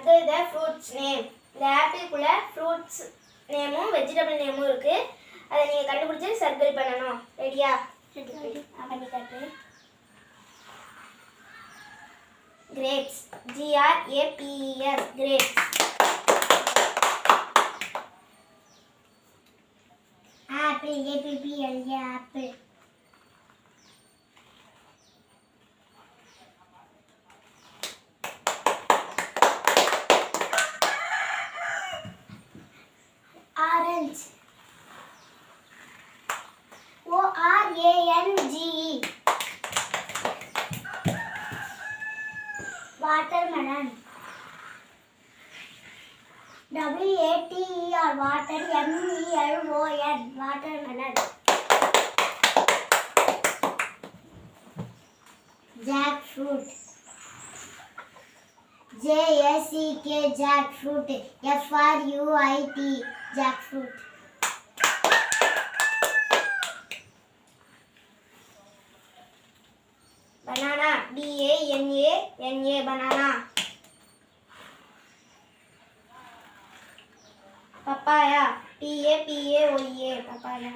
Circle the fruits name. இந்த ஆப்பிள்குள்ள fruits நேமும் vegetable நேமும் இருக்கு. அதை நீங்க கண்டுபிடிச்சு சர்க்கிள் பண்ணணும். ரெடியா? ரெடி. பண்ணி காட்டு. Grapes. Grapes. Grapes. Apple. Apple. Orange. Orange. Watermelon. Water. Melon. Watermelon. Jackfruit. Jack. Jackfruit. Fruit. Jackfruit. Banana. Banana. Banana. Papaya. Papaya. Papaya.